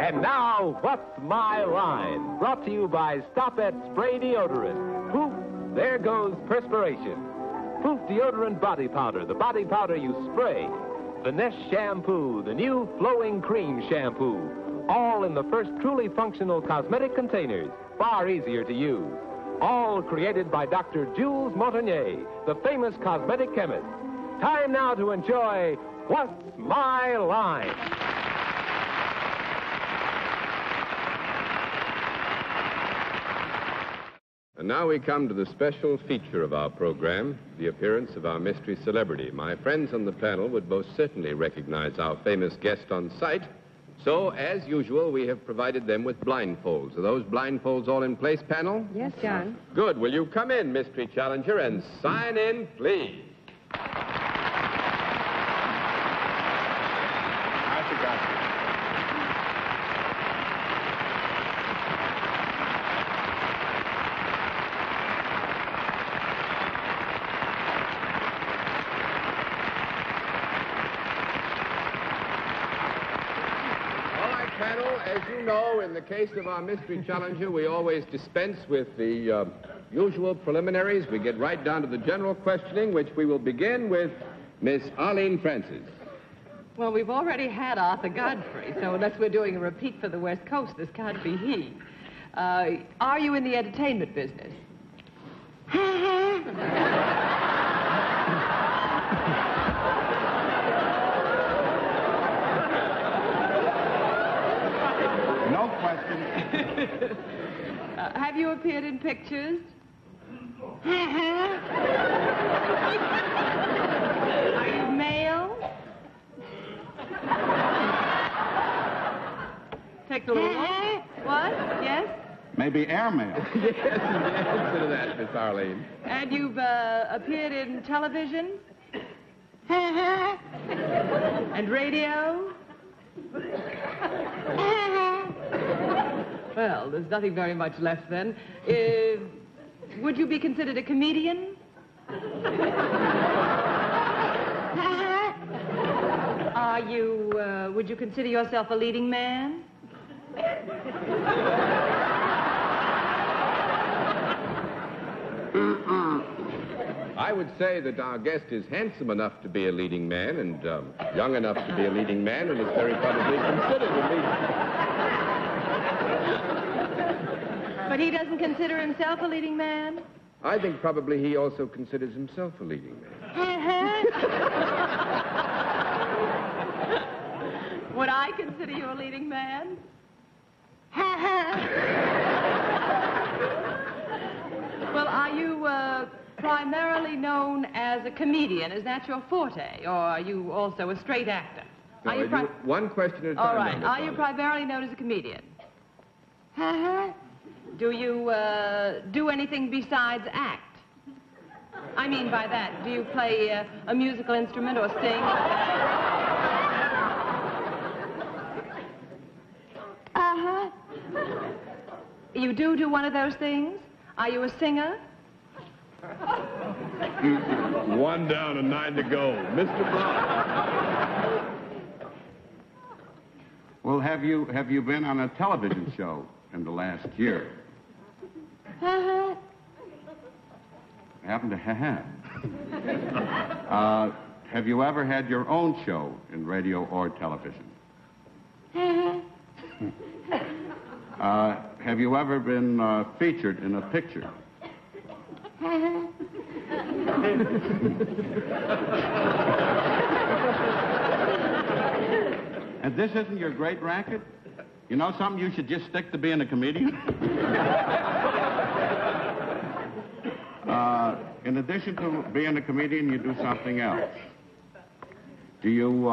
And now, What's My Line? Brought to you by Stop-Et Spray Deodorant. Poof, there goes perspiration. Poof Deodorant Body Powder, the body powder you spray. Finesse Shampoo, the new flowing cream shampoo. All in the first truly functional cosmetic containers, far easier to use. All created by Dr. Jules Montagnier, the famous cosmetic chemist. Time now to enjoy What's My Line? And now we come to the special feature of our program, the appearance of our mystery celebrity. My friends on the panel would most certainly recognize our famous guest on sight. So, as usual, we have provided them with blindfolds. Are those blindfolds all in place, panel? Yes, John. Good. Will you come in, mystery challenger, and sign in, please? I forgot you. As you know, in the case of our mystery challenger, we always dispense with the usual preliminaries. We get right down to the general questioning, which we will begin with Miss Arlene Francis. Well, we've already had Arthur Godfrey, so unless we're doing a repeat for the West Coast, this can't be he. Are you in the entertainment business? No question. Have you appeared in pictures? Are you male? Take a little one. What? Yes? Maybe airmail. Yes, the answer to that, Miss Arlene. And you've appeared in television? And radio? Well, there's nothing very much left then. Would you be considered a comedian? Are you, would you consider yourself a leading man? I would say that our guest is handsome enough to be a leading man and young enough to be a leading man and is very probably considered a leading. But he doesn't consider himself a leading man? I think probably he also considers himself a leading man. Would I consider you a leading man? Well, are you primarily known as a comedian? Is that your forte? Or are you also a straight actor? No, are you one question at a time. All right. Are you primarily known as a comedian? Do you do anything besides act? I mean by that, do you play a musical instrument or sing? You do one of those things? Are you a singer? 1 down and 9 to go. Mr. Brown. Well, have you been on a television show in the last year? Happen to have. Have you ever had your own show in radio or television? Have you ever been featured in a picture? And this isn't your great racket? You know something? You should just stick to being a comedian. In addition to being a comedian, you do something else. Do you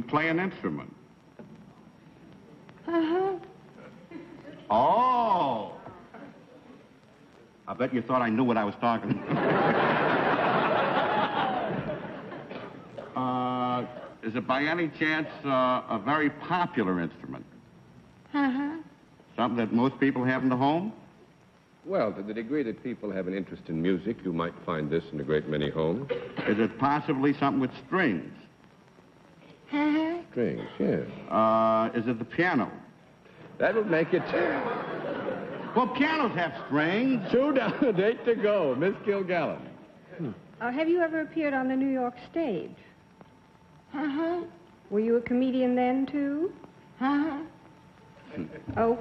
play an instrument? Oh! I bet you thought I knew what I was talking about. Is it by any chance a very popular instrument? Something that most people have in the home? Well, to the degree that people have an interest in music, you might find this in a great many homes. Is it possibly something with strings? Strings, yes. Is it the piano? That would make it Well, pianos have strings. 2 down and 8 to go. Miss Kilgallen. Have you ever appeared on the New York stage? Were you a comedian then, too?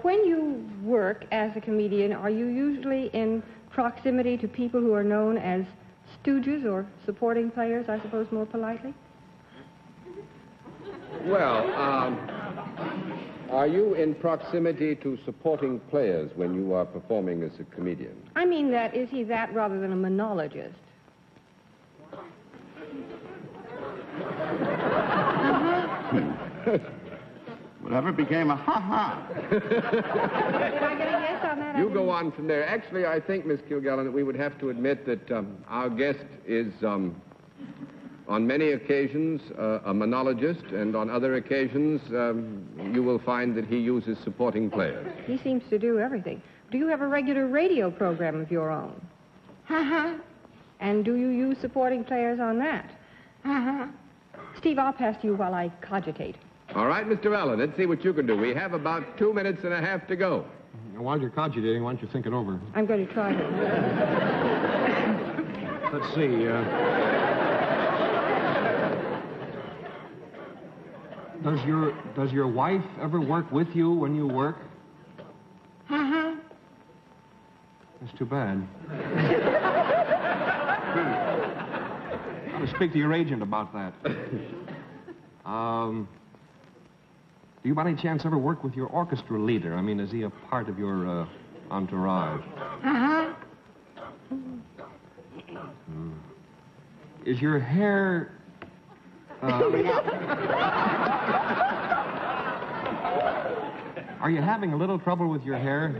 When you work as a comedian, are you usually in proximity to people who are known as stooges or supporting players, I suppose, more politely? Well, are you in proximity to supporting players when you are performing as a comedian? I mean that, is he that rather than a monologist? Whatever became a ha-ha. Did I get a yes on that? You go on from there. Actually, I think, Miss Kilgallen, that we would have to admit that our guest is, on many occasions, a monologist, and on other occasions, you will find that he uses supporting players. He seems to do everything. Do you have a regular radio program of your own? And do you use supporting players on that? Steve, I'll pass to you while I cogitate. All right, Mr. Allen, let's see what you can do. We have about 2 minutes and a half to go. While you're cogitating, why don't you think it over? I'm going to try to. Let's see. Does your wife ever work with you when you work? That's too bad. I'll speak to your agent about that. Do you by any chance ever work with your orchestra leader? I mean, is he a part of your entourage? Is your hair... Are you having a little trouble with your hair?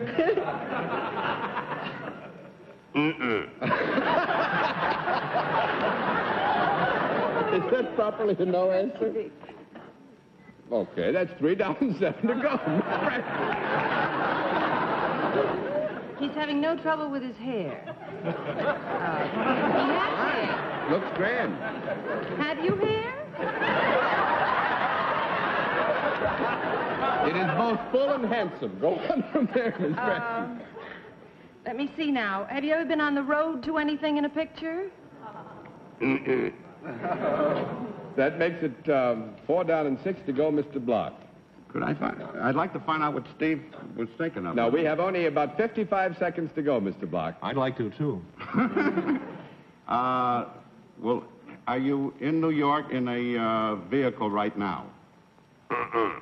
Is that properly a no answer? Okay, that's 3 down and 7 to go. He's having no trouble with his hair. Looks grand. Have you hair? It is both full and handsome. Go on from there, Miss Preston. Let me see now. Have you ever been on the road to anything in a picture? That makes it 4 down and 6 to go, Mr. Block. I'd like to find out what Steve was thinking of. Now, we have only about 55 seconds to go, Mr. Block. I'd like to, too. Well, are you in New York in a vehicle right now?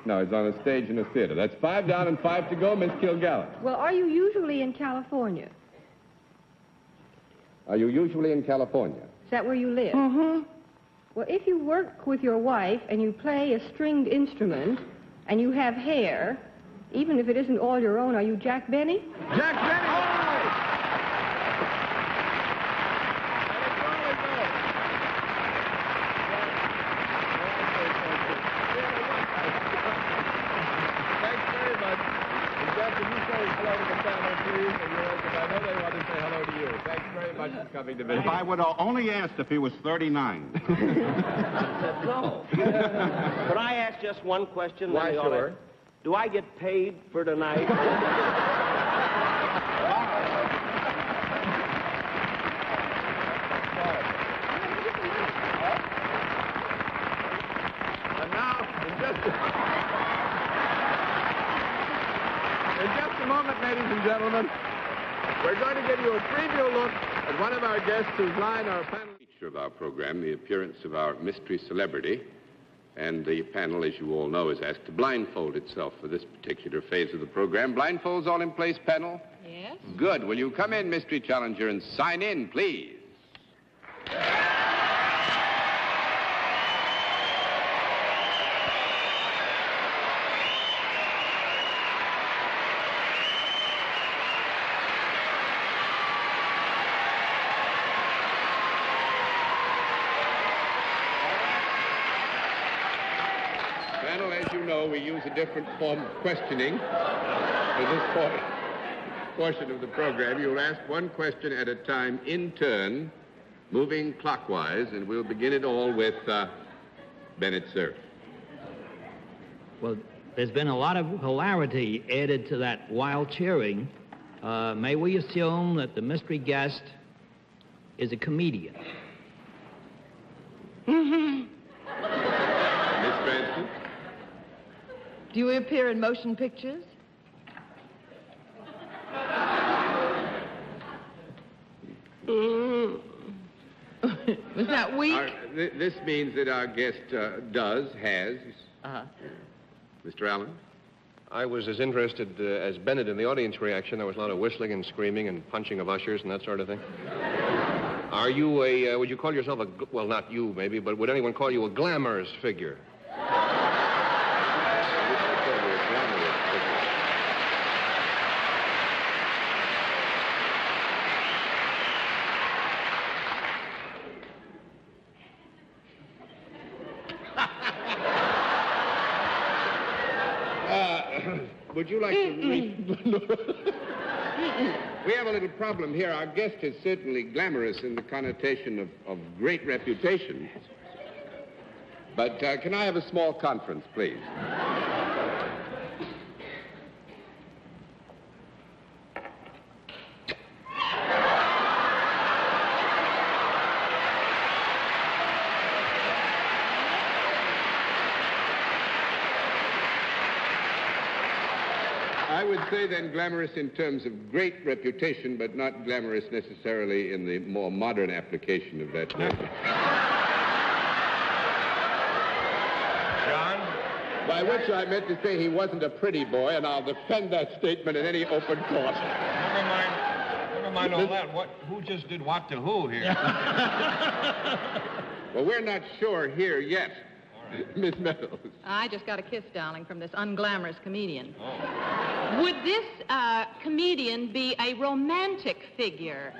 No, he's on a stage in a theater. That's 5 down and 5 to go, Miss Kilgallen. Well, are you usually in California? Are you usually in California? Is that where you live? Well, if you work with your wife and you play a stringed instrument and you have hair, even if it isn't all your own, are you Jack Benny? Jack Benny! All right! Thanks very much. And Jeff, can you say hello to the panel, please? And yours, and I know they want to say hello to you. Thanks very much for coming to visit. If I would have only asked if he was 39. No. Could I ask just one question? Why, sure. Do I get paid for tonight? And now, in just a moment, ladies and gentlemen, we're going to give you a preview look at one of our guests whose line our panel... Feature of our program, the appearance of our mystery celebrity. And the panel, as you all know, is asked to blindfold itself for this particular phase of the program. Blindfolds all in place, panel? Yes. Good. Will you come in, Mystery Challenger, and sign in, please? Panel, as you know, we use a different form of questioning for this portion of the program. You'll ask one question at a time in turn, moving clockwise, and we'll begin it all with Bennett Cerf. Well, there's been a lot of hilarity added to that wild cheering. May we assume that the mystery guest is a comedian? Miss Cranston? Do you appear in motion pictures? Was that weak? This means that our guest has. Mr. Allen? I was as interested as Bennett in the audience reaction. There was a lot of whistling and screaming and punching of ushers and that sort of thing. Are you would you call yourself well, not you maybe, but would anyone call you a glamorous figure? Would you like to We have a little problem here. Our guest is certainly glamorous in the connotation of great reputation. But can I have a small conference, please? I would say then glamorous in terms of great reputation, but not glamorous necessarily in the more modern application of that term. John? By which I meant to say he wasn't a pretty boy, and I'll defend that statement in any open court. Never mind all that. Who just did what to who here? Well, we're not sure here yet. Miss Meadows. I just got a kiss, darling, from this unglamorous comedian. Oh. Would this comedian be a romantic figure?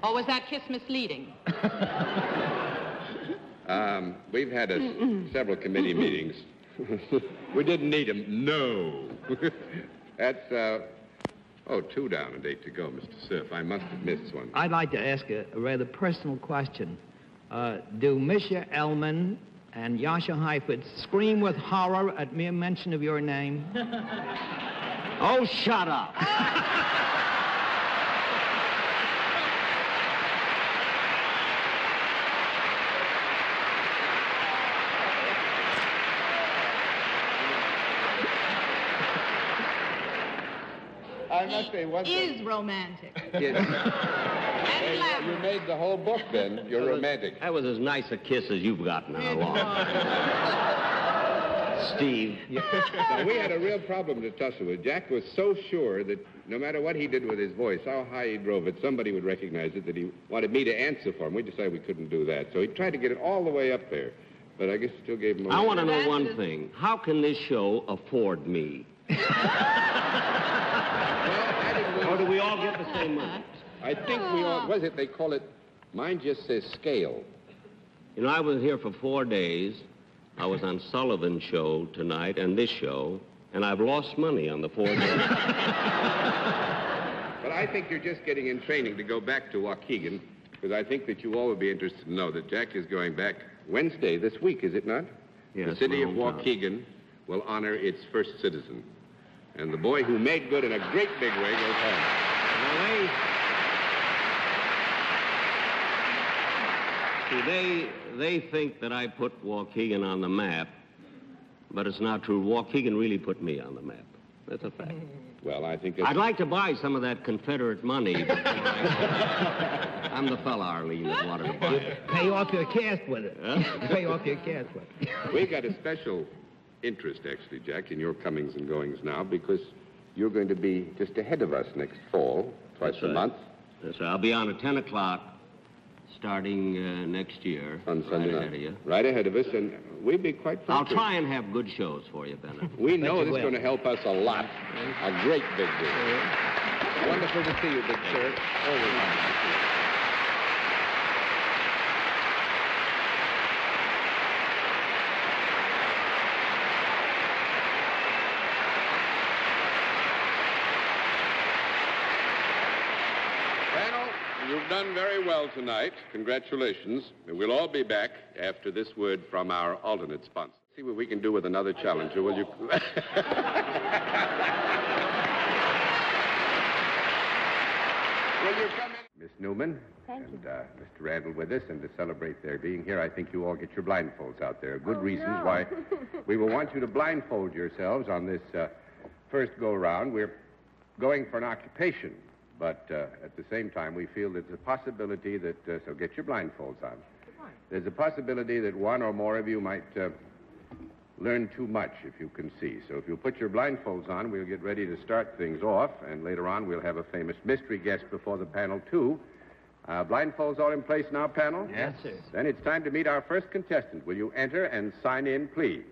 Or was that kiss misleading? We've had several committee meetings. We didn't need them. No. That's, two down and 8 to go, Mr. Cerf. I must have missed one. I'd like to ask a rather personal question. Do Misha Elman and Yasha Heifetz scream with horror at mere mention of your name? Oh, shut up. I must say, Is romantic. Yes. You made the whole book, then. You're romantic. That was as nice a kiss as you've gotten in a long Steve. Now, we had a real problem to tussle with. Jack was so sure that no matter what he did with his voice, how high he drove it, somebody would recognize it, that he wanted me to answer for him. We decided we couldn't do that. So he tried to get it all the way up there. But I guess it still gave him a... I want to know one thing. How can this show afford me? Or do we all get the same money? I think we all... Was it? They call it... Mine just says scale. You know, I was here for 4 days. I was on Sullivan's show tonight and this show, and I've lost money on the 4 days. But I think you're just getting in training to go back to Waukegan, because I think that you all would be interested to know that Jack is going back Wednesday this week, is it not? Yes, the city of my hometown. Waukegan will honor its first citizen. And the boy who made good in a great big way goes home. They think that I put Waukegan on the map, but it's not true. Waukegan really put me on the map. That's a fact. Well, I think it's... I'd like to buy some of that Confederate money, but I'm the fella, Arlene, that wanted to buy it. Pay off your cash with it. Huh? Pay off your cash with it. We got a special interest, actually, Jack, in your comings and goings now, because you're going to be just ahead of us next fall, twice a month. That's right. I'll be on at 10 o'clock starting next year. On Sunday right night. ahead of you. Right ahead of us, and we'll be quite I'll frustrated. try and have good shows for you, Bennett. We know you this is will. going to help us a lot. A great big deal. Wonderful to see you, Big Sir. Always nice to see you. Panel, You've done very well tonight. Congratulations. We'll all be back after this word from our alternate sponsor. See what we can do with another challenger, will you? Will you come in? Miss Newman. Thank you. And Mr. Randall with us, and to celebrate their being here, I think you all get your blindfolds out there. Good reasons no. why we will want you to blindfold yourselves on this first go-around. We're going for an occupation, but at the same time, we feel there's a possibility that, so get your blindfolds on. There's a possibility that one or more of you might learn too much, if you can see. So if you put your blindfolds on, we'll get ready to start things off, and later on we'll have a famous mystery guest before the panel, too. Blindfolds all in place now, panel? Yes, sir. Then it's time to meet our first contestant. Will you enter and sign in, please?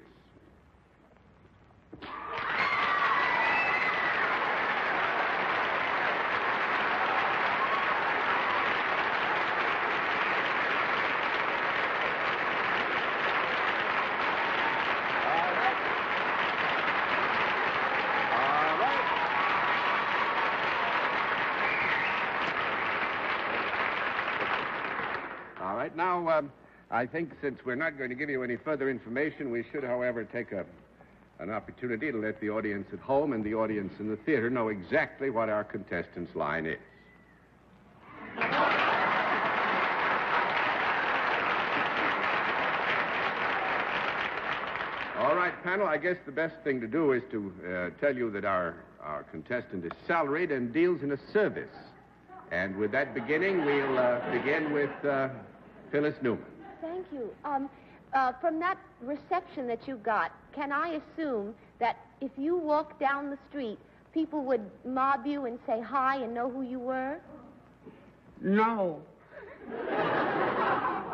All right, now, I think since we're not going to give you any further information, we should, however, take an opportunity to let the audience at home and the audience in the theater know exactly what our contestants' line is. All right, panel, I guess the best thing to do is to tell you that our contestant is salaried and deals in a service. And with that beginning, we'll begin with Phyllis Newman. Thank you. From that reception that you got, can I assume that if you walked down the street, people would mob you and say hi and know who you were? No.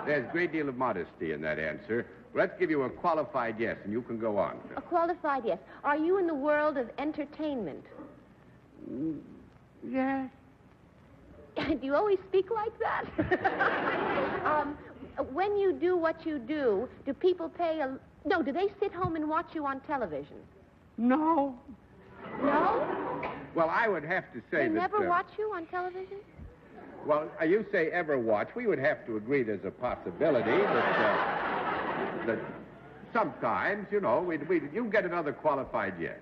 There's a great deal of modesty in that answer. Let's give you a qualified yes, and you can go on. A qualified yes. Are you in the world of entertainment? Yes. Do you always speak like that? When you do what you do people pay No, do they sit home and watch you on television? No. No? Well, I would have to say They that... never watch you on television? Well, you say ever watch. We would have to agree there's a possibility that sometimes, you know, you get another qualified yes.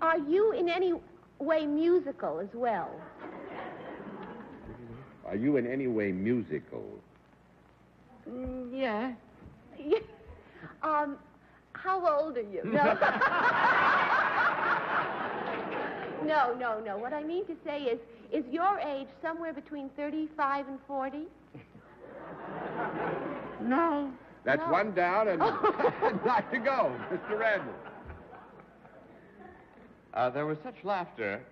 Are you in any way musical as well? Are you in any way musical? Yeah. How old are you? No. No. What I mean to say is your age somewhere between 35 and 40? No. That's No. one down and not to go. Mr. Randall. There was such laughter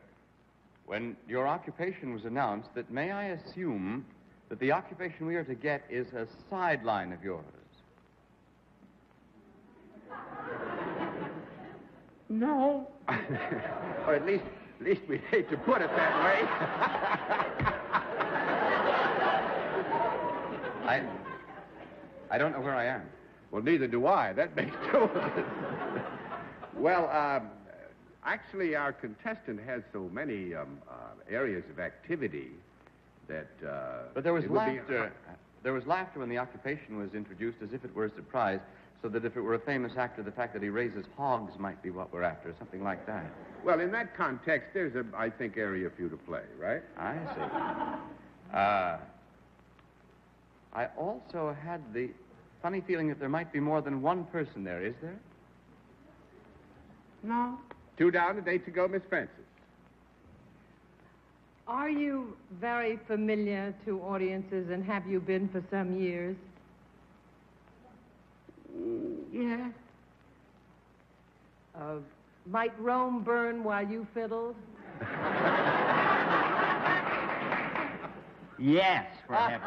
when your occupation was announced that may I assume that the occupation we are to get is a sideline of yours? No. Or at least we'd hate to put it that way. I don't know where I am. Well, neither do I. That makes two of us. Well, actually, our contestant has so many areas of activity that... But there was laughter. There was laughter when the occupation was introduced as if it were a surprise, so that if it were a famous actor, the fact that he raises hogs might be what we're after, something like that. Well, in that context, there's I think, area for you to play, right? I see. I also had the funny feeling that there might be more than one person there, is there? No. Two down and 8 to go, Miss Francis. Are you very familiar to audiences, and have you been for some years? Yeah. Might Rome burn while you fiddled? Yes, for heaven's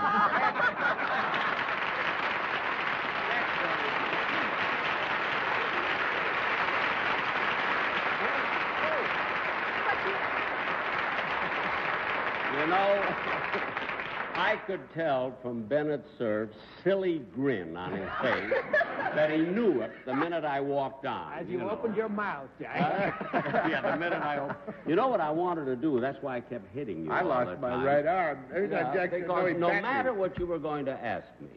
I could tell from Bennett Cerf's silly grin on his face that he knew it the minute I walked on. As you opened your mouth, Jack. Yeah, the minute I opened. You know what I wanted to do? That's why I kept hitting you. I all lost the my time. right arm. Because no matter what you were going to ask me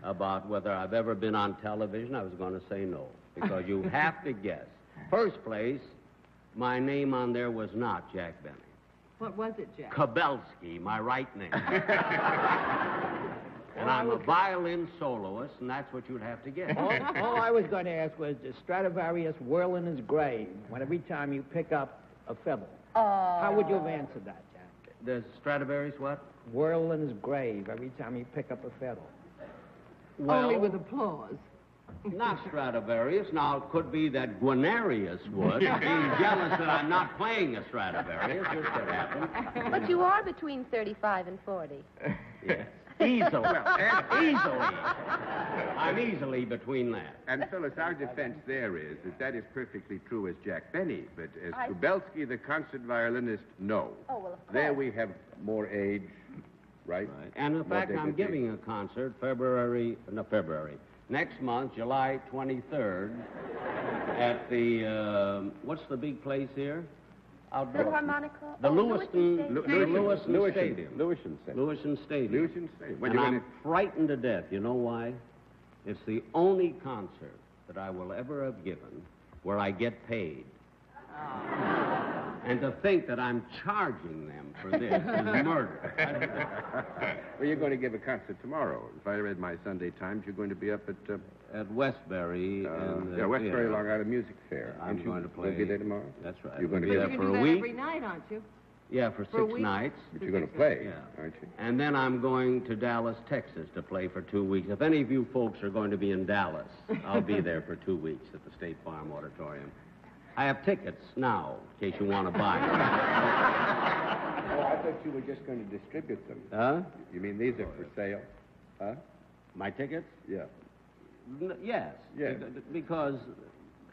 about whether I've ever been on television, I was going to say no. Because you have to guess. First place, my name on there was not Jack Benny. What was it, Jack? Kabelsky, my right name. And I'm a violin soloist, and that's what you'd have to guess. All I was going to ask was, does Stradivarius whirl in his grave when every time you pick up a fiddle? How would you have answered that, Jack? Does Stradivarius what? Whirl in his grave every time you pick up a fiddle. Well, Only with applause. Not Stradivarius. Now, it could be that Guarnerius would. He's jealous that I'm not playing a Stradivarius. This could happen. But you are between 35 and 40. Yes. Easily. Easily. I'm easily between that. And, Phyllis, our defense there is that is perfectly true as Jack Benny, but as Kubelski, the concert violinist, no. Oh, well, of course. There we have more age, right? And in fact, I'm giving a concert next month, July 23rd, at the, what's the big place here? Outdoor. Philharmonic. The Lewiston Lewisham Stadium. Lewisham Stadium. And I'm frightened to death. You know why? It's the only concert that I will ever have given where I get paid. And to think that I'm charging them for this is murder. Well, you're going to give a concert tomorrow. If I read my Sunday Times, you're going to be up at Westbury. Westbury Long Island Music Fair. I'm going to play. You'll be there tomorrow? That's right. You're going to be there for a week. Every night, aren't you? Yeah, for 6 nights. But you're going to play, aren't you? And then I'm going to Dallas, Texas to play for 2 weeks. If any of you folks are going to be in Dallas, I'll be there for 2 weeks at the State Farm Auditorium. I have tickets now, in case you want to buy them. Oh, I thought you were just going to distribute them. Huh? You mean these are for sale? Huh? My tickets? Yeah. Yes. Yes. Because,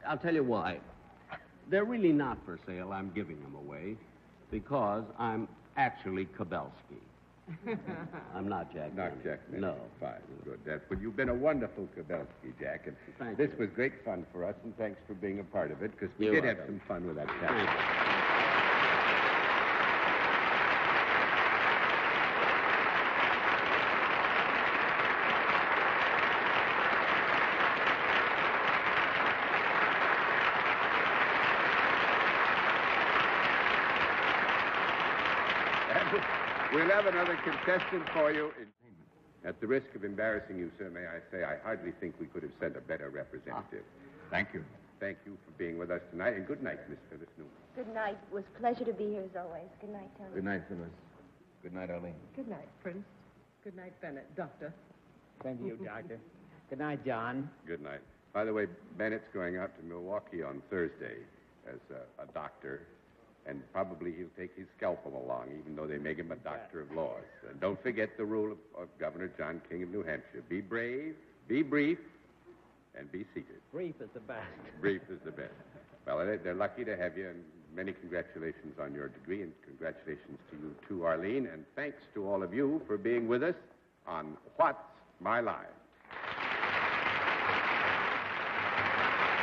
I'll tell you why. They're really not for sale. I'm giving them away because I'm actually Kubelski. I'm not Jack. Not Jack. No. Fine. Good. Well, you've been a wonderful Kubelski, Jack. And this was great fun for us, and thanks for being a part of it, because we did have some fun with that chap. We'll have another contestant for you. At the risk of embarrassing you, sir, may I say I hardly think we could have sent a better representative. Thank you. Thank you for being with us tonight, and good night, Miss Phyllis Newman. Good night. It was a pleasure to be here as always. Good night, Tony. Good night, Phyllis. Good night, Arlene. Good night, Prince. Good night, Bennett. Doctor. Thank you, Doctor. Good night, John. Good night. By the way, Bennett's going out to Milwaukee on Thursday as a doctor. And probably he'll take his scalpel along, even though they make him a doctor of laws. And don't forget the rule of Governor John King of New Hampshire. Be brave, be brief, and be seated. Brief is the best. Brief is the best. Well, they're lucky to have you, and many congratulations on your degree, and congratulations to you, too, Arlene. And thanks to all of you for being with us on What's My Line?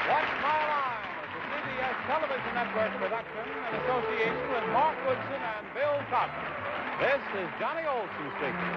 What's My Line? CBS Television Network production in association with Mark Woodson and Bill Cotton. This is Johnny Olson speaking.